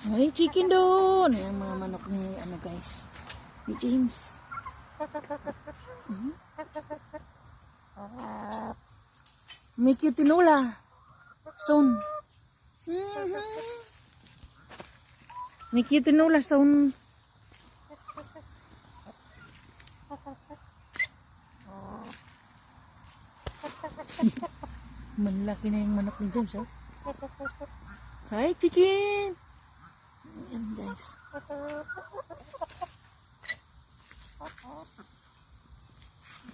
May chicken doon. Ayan mga manok ni ano guys. Ni James. May cute tinola. Soon. May cute tinola soon. Malaki na yung manok ni James, oh. Hi, chicken! Ayan, guys.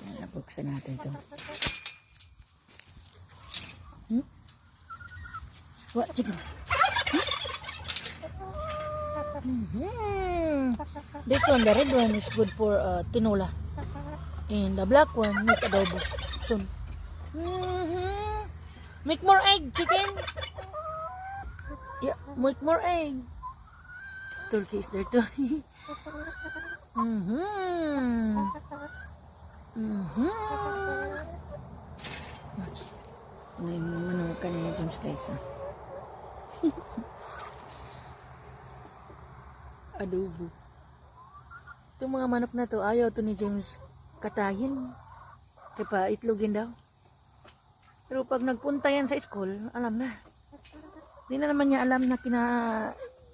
Ayan, nabuksan natin ito. What, chicken? This one, the red one, is good for tinola. And the black one, make adobo. Soon. Make more egg, chicken. Yeah, make more egg. Turkey is there too. Ano ka na James guys? Adobo. Itong mga manok na to, ayaw to ni James katayin. Kaya pa itlogin daw. Pero pag nagpunta yan sa school, alam na. Hindi na naman niya alam na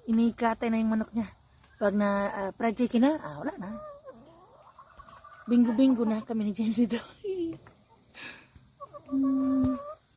inikatay na yung manok niya. Pag na fried chicken na, wala na. Bingo-bingo na kami ni James dito.